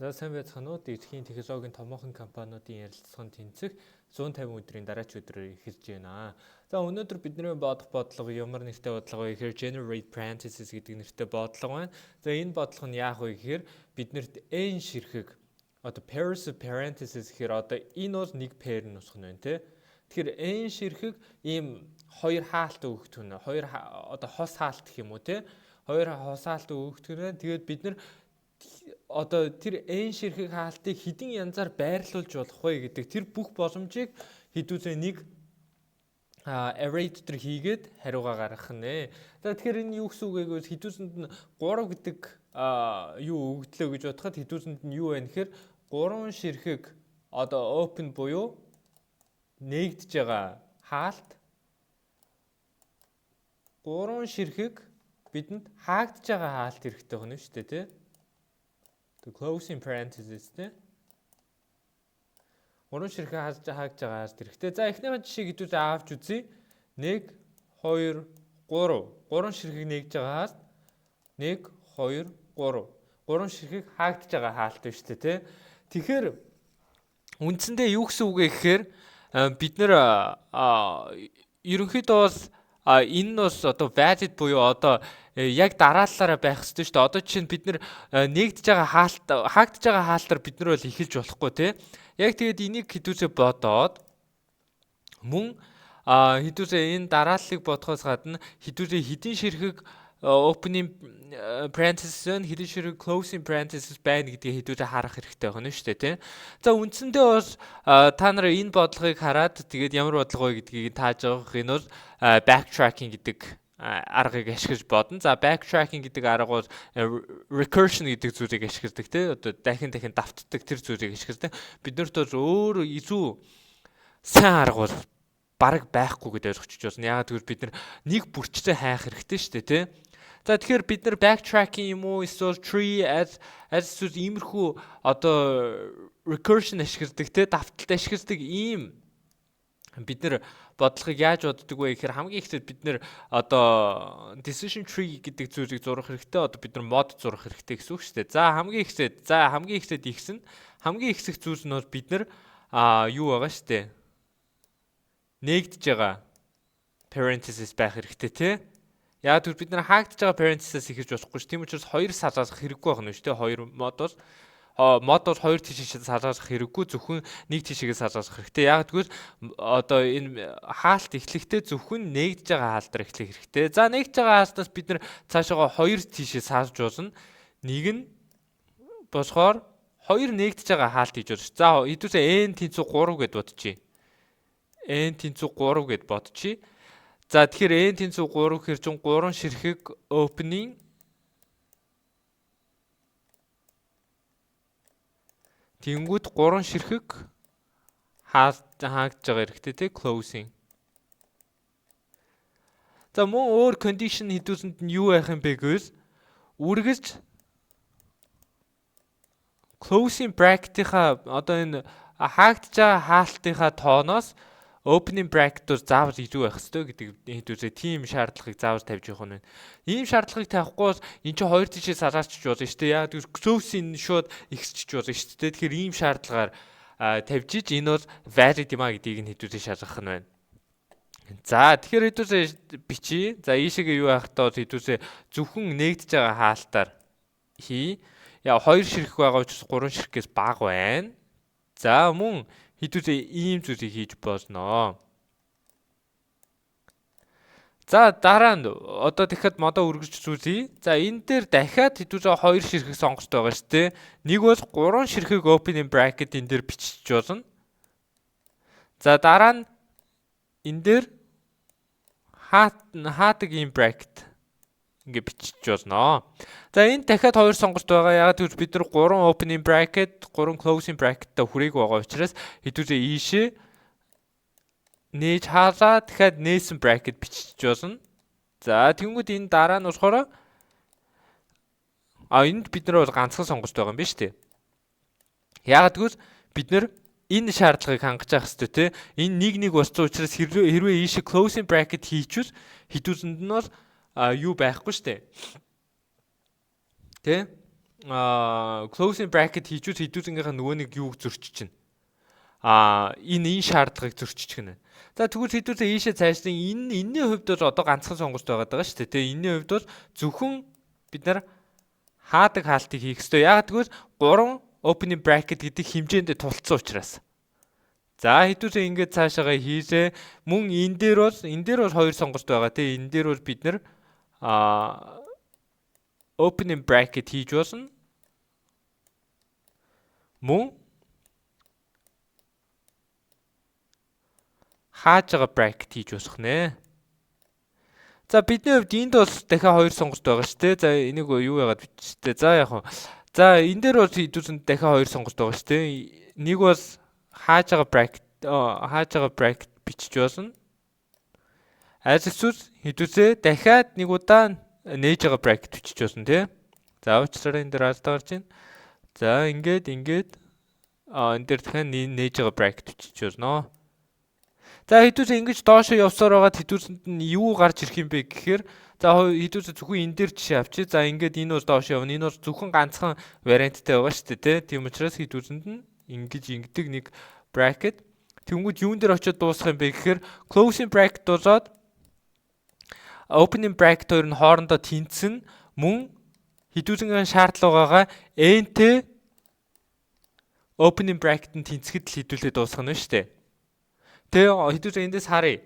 За сайн байцгаана уу. Дэлхийн технологийн томоохон компаниудын ярилцлагын тэнцэх 150 өдрийн дараач өдрөөр эхэлж байна. За өнөөдөр бидний бодох бодлого ямар нэртэй бодлого вэ гэхээр generate parentheses гэдэг нэртэй бодлого байна. За энэ бодлого нь яах вэ гэхээр биднэрт n ширхэг одоо pairs of parentheses гэхээр одоо энэ бол нэг pair нусах нь байна те. Тэгэхээр n ширхэг ийм хоёр хаалт өгөх нь хоёр одоо хос хаалт гэх юм уу те. Хоёр хос хаалт өгөх нь тэгээд бид нар одоо тэр n ширхэг хаалтыг хэдин янзаар байрлуулж болох вэ гэдэг тэр бүх боломжийг хэдүүлээ нэг array дотор хийгээд хариугаа гаргах нэ. За тэгэхээр энэ юу гэсэн үг вэ гэвэл хэдүүлсэнд нь 3 гэдэг юу өгдлөө гэж бодоход хэдүүлсэнд нь юу вэ гэхээр 3 ширхэг одоо open буюу нэгдэж байгаа хаалт 3 ширхэг бидэнд хаагдж байгаа хаалт хэрэгтэй байна шүү дээ тий. The closing parentheses те. 3 ширхэг хаагдж байгаа хэрэгтэй. За эхнийхэн жишээ гэдүүс авч үзье. 1 2 3. 3 ширхэг нэгж байгаа хаалт 1 2 3. 3 ширхэг хаагдж байгаа хаалт байна шүү дээ те. Тэгэхээр үндсэндээ юу гэсэн үг вэ гэхээр бид нэр ерөнхийдөө бол энэ нь бас одоо valid буюу одоо яг дараалалаараа байх хэрэгтэй шүү дээ. Одоо чинь бид нэр нэгдэж байгаа хаалт хаагдж байгаа хаалтаар бид нар бол эхэлж болохгүй тий. Яг тэгээд энийг хэдүүсээ бодоод мөн хэдүүсээ энэ дарааллыг бодохоос гадна хэдүүсээ хэдин ширхэг opening parentheses хэдин ширхэг closing parentheses байна гэдгийг хэдүүсээ харах хэрэгтэй байна шүү дээ тий. За үндсэндээ бас та нар энэ бодлогыг хараад тэгээд ямар бодлого вэ гэдгийг тааж авах энэ бол backtracking гэдэг аргыг ашиглаж бодно. За backtracking гэдэг арга бол recursion гэдэг зүйлийг ашигладаг тий. Одоо дахин давтдаг тэр зүйлийг ашигладаг. Биднэрт бол өөр илүү сайн арга бол бараг байхгүй гэдээ ойлгочих жоосна. Яагаад гэвэл бид нар нэг бүрчтэй хайх хэрэгтэй шүү дээ тий. За тэгэхээр бид нар backtracking юм уу эсвэл tree as иймэрхүү одоо recursion ашигладаг тий. Давталт ашигладаг ийм бид нар бодлогыг яаж боддог вэ гэхээр хамгийн ихдээ бид нэр одоо decision tree гэдэг зүйлийг зурах хэрэгтэй. Одоо бид нар мод зурах хэрэгтэй гэсэн үг шүү дээ. За хамгийн ихдээ ихсэн хамгийн ихсэх зүйлс нь бол бид нар юу байгаа шүү дээ. Нэгдэж байгаа parentheses байх хэрэгтэй тий. Яг тэгвэл бид нар хаагдж байгаа parentheses ихэж болохгүй ш. Тийм учраас хоёр салгах хэрэггүй байх нь шүү дээ. Хоёр мод бол хоёр тишээс салгах хэрэггүй зөвхөн нэг тишээс салгах хэрэгтэй. Яг тэгвэл одоо энэ хаалт эхлэхдээ зөвхөн нэгдэж байгаа хаалтаар эхлэх хэрэгтэй. За нэгдэж байгаа хаалтаас бид нар цаашаа хоёр тишээс салж болно. Нэг нь болохоор хоёр нэгдэж байгаа хаалт хийж болно. За хэдүүсээ n тэнцүү 3 гэд бодчихъя. n тэнцүү 3 гэд бодчихъя. За тэгэхээр n тэнцүү 3 гэхээр чинь 3 ширхэг opening тэнгүүд 3 ширхэг хаагдж байгаа хэрэгтэй те closing. За мөн өөр condition хэдүүлсэнд нь юу байх юм бэ гэвэл үргэлж closing bracket-ийнхаа одоо энэ хаагдж байгаа хаалтынхаа тооноос opening bracket-ээр заавал илүү байх хэрэгтэй гэдэг хэдүүлээ тийм шаардлагыг заавал тавьж явах нь байна. Ийм шаардлагыг тавихгүй бол эн чинь хоёр тишээс салаачж болно шүү дээ. Яг тэр closing шууд ихсчиж болно шүү дээ. Тэгэхээр ийм шаардлагаар тавьж иж энэ бол valid юм а гэдгийг нь хэдүүлээ шалгах нь байна. За тэгэхээр хэдүүлээ бичиж. За ийшээгээ юу яахтаа бол хэдүүлээ зөвхөн нэгдэж байгаа хаалтаар хий. Яа хоёр ширхэг байгаа учраас 3 ширхгээс бага байна. За мөн хэдүүлээ ийм зүйлийг хийж болно. За дараа нь одоо дахиад модоо үргэлж зүйлье. За энэ дээр дахиад хэдүүлээ 2 ширхэг сонгож байгаа шүү дээ. Нэг бол 3 ширхэг opening bracket энэ дээр бичиж болно. За дараа нь энэ дээр хаадаг ийм bracket ингээ бичиж болно. За энэ дахиад 2 сонголт байгаа. Ягаад гэвэл бид нар 3 opening bracket, 3 closing bracket-тай хүрээг байгаа учраас хэдүүлээ ийшээ нээж хаалаа дахиад нээсэн bracket бичиж болно. За тэнгууд энэ дараа нь болохоор энд бид нар бол ганцхан сонголт байгаа юм байна шүү дээ. Ягаад гэвэл бид нар энэ шаардлагыг хангаж явах хэрэгтэй те. Энэ нэг болсон учраас хэрвээ ийшээ closing bracket хийчихвэл хэдүүлсэнд нь бол юу байхгүй шүү дээ. Тэ? closing bracket хийжүүл хідүүзингийнхаа нөгөө нэг юуг зөрчиж чинь. Энэ шаардлагыг зөрчиж гэнэ. За тэгвэл хідүүзээ ийшээ цаашлан энэний хувьд бол одоо ганцхан сонголт байгаа шүү дээ. Тэгээ энэний хувьд бол зөвхөн бид нар хаадаг хаалтыг хийх ёстой. Яг тэгвэл 3 opening bracket гэдэг хэмжээнд тулцсан учраас. За хідүүзээ ингээд цаашаагаа хийжээ. Мөн энэ дээр бол 2 сонголт байгаа тийм. Энэ дээр бол бид нар opening bracket хийж болно. Мөн хааж байгаа bracket хийж босох нэ. За бидний хувьд энд бас дахиад 2 сонголт байгаа шүү дээ. За энийг юу яагаад бичтэй. За яг хөө. За энэ дээр бол хідүүсэнд дахиад 2 сонголт байгаа шүү дээ. Нэг бол хааж байгаа bracket бичиж болно. Эсвэл хідүүсээ дахиад нэг удаа нээж байгаа bracket бичиж болно тий. За уучлаарай энэ дээр алдаа гарч байна. За ингээд энэ дээр дахиад нээж байгаа bracket бичиж болно. За хідүүсээ ингэж доошоо явсаар байгаа хідүүсэнд нь юу гарч ирэх юм бэ гэхээр за хідүүсээ зөвхөн энэ дээр жишээ авчи. За ингээд энэ бол доошоо явна. Энэ бол зөвхөн ганцхан варианттай байгаа шүү дээ, тийм учраас хідүүсэнд нь ингэдэг нэг bracket. Тэнгүүд юун дээр очиод дуусах юм бэ гэхээр closing bracket болоод opening bracket хоёр нь хоорондоо тэнцэн мөн хідүүсийн шаардлагаагаа n-тэй opening bracket нь тэнцэхэд л хідүүлээ дуусгах нь шүү дээ. Тэгээ хідүүсээ эндээс харъя.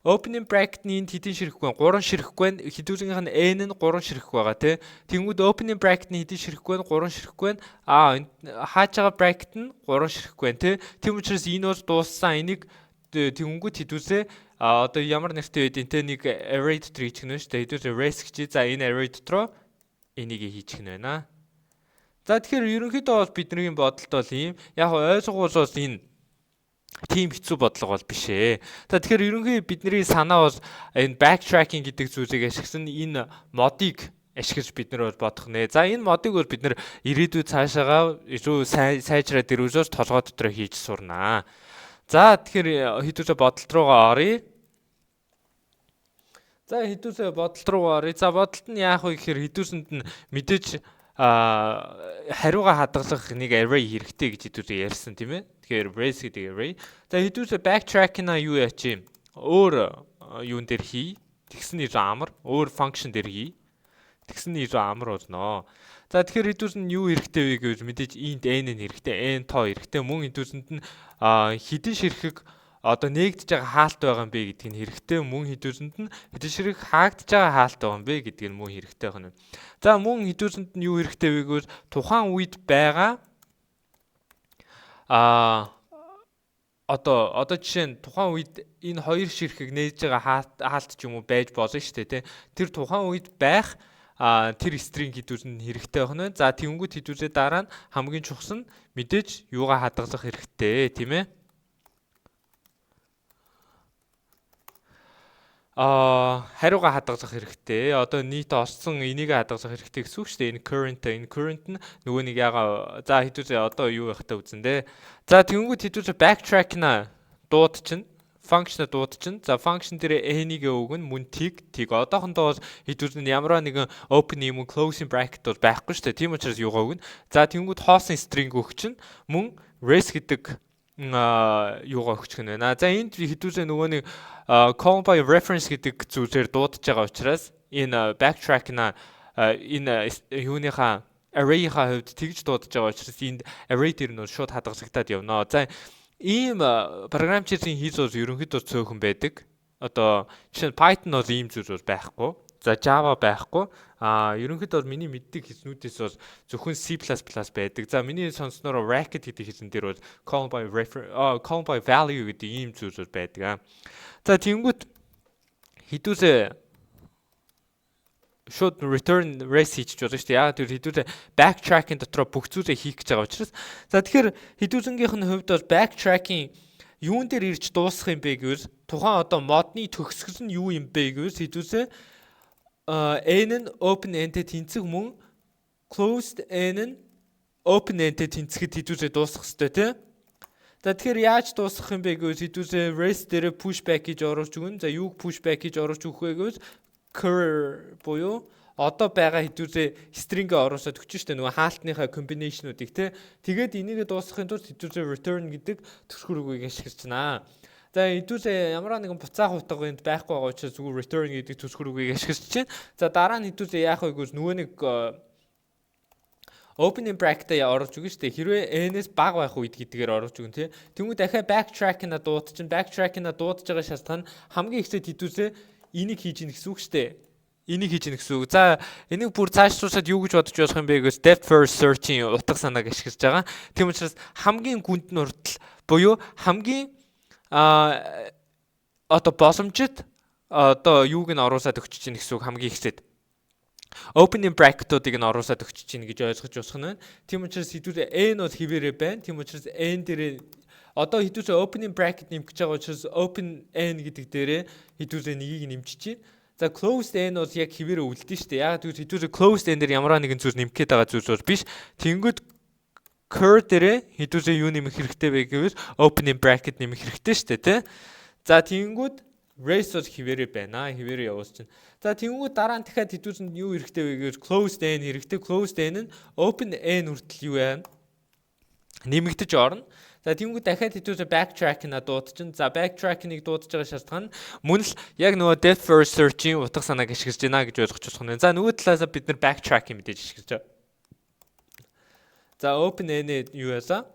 Opening bracket нь энд хэдийн ширэхгүй 3 ширэхгүй хідүүсийнх нь n нь 3 ширэхгүй байгаа тий. Тэнгүүд opening bracket нь хэдийн ширэхгүй 3 ширэхгүй хааж байгаа bracket нь 3 ширэхгүй тий. Тийм учраас энэ бол дууссан. Энийг тэнгүүд хідүүсээ одоо ямар нэртэй байдیں۔ Тэ нэг array дотор хийчих нь шүү дээ. Хідүүсээ race гэж. За энэ array дотор энийг хийчих нь байна. За тэгэхээр ерөнхийдөө бол бидний бодолд бол ийм яг ойлгуул бол энэ тийм хэцүү бодлого бол биш ээ. За тэгэхээр ерөнхий бидний санаа бол энэ backtracking гэдэг зүйлийг ашигласан энэ модыг ашиглаж бид нар бол бодох нэ. За энэ модыг бол бид нар ирээдүйд цаашаагаа илүү сайжраад ирүүлж толгой дотор хийж сурнаа. За тэгэхээр хідүүсээ бодолт руугаа оръё. За хідүүсээ бодолт руугаа оръё. За бодолт нь яах вэ гэхээр хідүүсэнд нь мэдээж хариугаа хадгалах нэг array хэрэгтэй гэж хідүүсээ ярьсан тийм ээ. Тэгэхээр race гэдэг array. За хідүүсээ backtrack-на юу яач юм? Өөр юун дээр хий. Тэгсний амар өөр function дээр хий. Тэгсний амар болно. За тэгэхээр хідүүсэнд юу хэрэгтэй вэ гэвэл мэдээж int n нь хэрэгтэй, n тоо хэрэгтэй. Мөн хідүүсэнд нь хэдэн ширхэг одоо нэгдэж байгаа хаалт байгаа юм бэ гэдг нь хэрэгтэй. Мөн хідүүсэнд нь хэдэн ширхэг хаагдж байгаа хаалт байгаа юм бэ гэдг нь мөн хэрэгтэй байна. За мөн хідүүсэнд нь юу хэрэгтэй вэ гэвэл тухайн үед байгаа одоо жишээ нь тухайн үед энэ хоёр ширхэг нээж байгаа хаалт ч юм уу байж болно шүү дээ тий. Тэр тухайн үед байх тэр string хідүүсэнд хэрэгтэй байна. За тэнгүүд хідүүсээ дараа нь хамгийн чухал нь мэдээж юугаа хадгалах хэрэгтэй тийм ээ. Хариугаа хадгалах хэрэгтэй. Одоо нийт олсон энийг хадгалах хэрэгтэй гэсэн үг шүү дээ. Энэ current нь нөгөө нэг ягаа за хідүүсээ одоо юу байхтай үзэн дээ. За тэнгүүд хідүүсээ backtrack-на дуудчихна. Function дуудчихна. За function дээр n-ийг өгнө мөн tag. Одоохондоо бол хідүүсэнд ямар нэгэн open юм closing bracket бол байхгүй шүү дээ. Тийм учраас юугаа өгнө. За тэнгүүд хоосон string өгчихнэ. Мөн race гэдэг юугаа өгчих нь байна. За энд хідүүсээ нөгөө нэг call by reference гэдэг зүйлээр дуудаж байгаа учраас энэ backtrack-на энэ юуныхаа array-ийнхаа хувьд тэгж дуудаж байгаа учраас энд array дээр нь шууд хадгалагдаад явна. За ийм програмчдын хийц бол ерөнхийдөө цөөхөн байдаг. Одоо жишээ нь Python бол ийм зүйл бол байхгүй. За Java байхгүй. Ерөнхийдөө бол миний мэддэг хэснүүдээс бол зөвхөн C++ байдаг. За миний сонссноор racket гэдэг хэсэн дээр бол call by value гэдэг ийм зүйл бол байдаг. За тэнгүүт хідүүсээ шууд return race хийж болно шүү дээ. Яг тэр хідүүсээ backtracking дотор бүх зүйлээ хийх гэж байгаа учраас. За тэгэхээр хідүүсэнгийнх нь хувьд бол backtracking юун дээр ирж дуусах юм бэ гэвэл тухайн одоо модны төгсгөл нь юу юм бэ гэвэл хідүүсээ n нь open end-тэй тэнцэх мөн closed n нь open end-тэй тэнцэхэд хідүүсээ дуусгах хэрэгтэй тийм. За тэгэхээр яаж дуусгах юм бэ гэвэл хідүүсээ race дээр pushback гэж оруулж өгнө. За юуг pushback гэж оруулж өгөх вэ гэвэл cur буюу одоо байгаа хэдүүзээ string-гээ оруулаад өгч штэ нөгөө хаалтныхаа combination-уудыг те. Тэгээд энийг дуусгахын тулд хэдүүзээ return гэдэг түшхүр үгийг ашиглаж байна. За хэдүүзээ ямар нэгэн буцаах утга энд байхгүй байгаа учраас зүгээр return гэдэг түшхүр үгийг ашиглаж байна. За дараа нь хэдүүзээ яах вэ гэвэл нөгөө нэг opening bracket оруулж өгнө шүү дээ. Хэрвээ n-ээс бага байх үед гэдгээр оруулж өгнө тий. Тэнгүү дахиад backtrack-на дуудаж байгаа шалтгаан нь хамгийн ихтэй хэдүүсээ энийг хийж ийн гэсэн үг шүү дээ. Энийг хийж ийн гэсэн үг. За энийг бүр цаашлуулсад юу гэж бодож болох юм бэ гэвэл depth first search-ийн утга санааг ашиглаж байгаа. Тийм учраас хамгийн гүнд нь уртл буюу хамгийн одоо боломжит одоо юуг нь оруулаад өгч чинь гэсэн үг хамгийн ихсэд. Opening bracket-уудыг нь оруулаад өгч чинь гэж ойлгож усах нь байна. Тийм учраас хэдүүл n бол хэвээрээ байна. Тийм учраас n дээр одоо хэдүүл opening bracket нэмэх гэж байгаа учраас open n гэдэг дээрээ хэдүүл нэгийг нэмчих чинь. За closed n бол яг хэвээрээ үлдэн шүү дээ. Яг хэдүүл closed n дээр ямар нэгэн зүйл нэмэх гээд байгаа зүйлс бол биш. Тэнгүүд cur дээр хэдүүл юу нэмэх хэрэгтэй вэ гэвэл opening bracket нэмэх хэрэгтэй шүү дээ, тий. За тэнгүүд race бол хэвээрээ байна. Хэвээрээ явуулж чинь. За тэнгүүд дараа нь дахиад хэдүүсэнд юу хэрэгтэй вэ гэвэл closed n хэрэгтэй. Closed n нь open n хүртэл юу яана? Нэмэгдэж орно. За тэнгүүд дахиад хэдүүсээ backtrack-на дуудчихна. За backtrack-ыг дуудаж байгаа шалтгаан нь мөн л яг нөгөө depth first search-ийн утга санааг ашиглаж байна гэж ойлгож болох нь. За нөгөө талаасаа бид нар backtrack-ийг мэдээж ашиглаж байгаа. За open n юу яасан?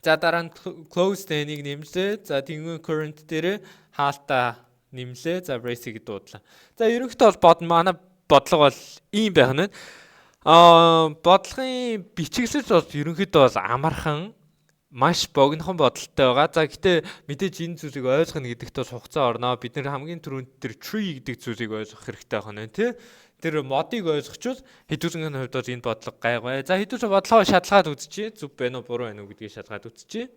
За дараа нь closed n-ийг нэмлээ. За тэнгүүд current дээр хаалтаа нэмлээ. За race-ийг дуудлаа. За ерөнхийдөө бол манай бодлого бол ийм байх нь. Бодлогын бичиглэл бол ерөнхийдөө бол амархан маш богинохон бодолтой байгаа. За гэтээ мэдээж энэ зүйлийг ойлгоно гэдэгт бол хугацаа орно. Бид нэр хамгийн түрүүнд тэр tree гэдэг зүйлийг ойлгох хэрэгтэй байна тий. Тэр модыг ойлгочвол хэдүүсийн хувьд бол энэ бодлого гайгүй. За хэдүүсээ бодлогоо шалгаад үзчихье. Зүв байна уу, буруу байна уу гэдгийг шалгаад үзчихье.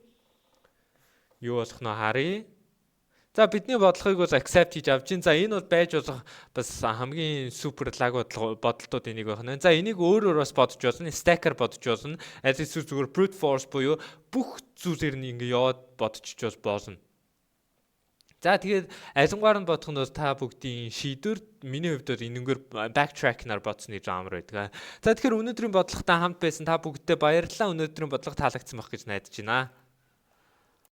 Юу болох нь харъя. За бидний бодлогыг бол accept хийж авч чинь. За энэ бол байж болох бас хамгийн супер лаг бодолтууд энийг байна. За энийг өөрөөр бас бодож болно. Stacker бодож болно. Аль эсвэл зүгээр brute force буюу бүх зүйлээр нь ингэ яваад бодчих болно. За тэгээд алингаар нь бодох нь бол та бүгдийн шийдвэр миний хувьд бол энэгээр backtrack-нар бодсны амар байдаг. За тэгэхээр өнөөдрийн бодлоготой хамт байсан та бүгдтэй баярлалаа. Өнөөдрийн бодлого таалагдсан байх гэж найдаж байна.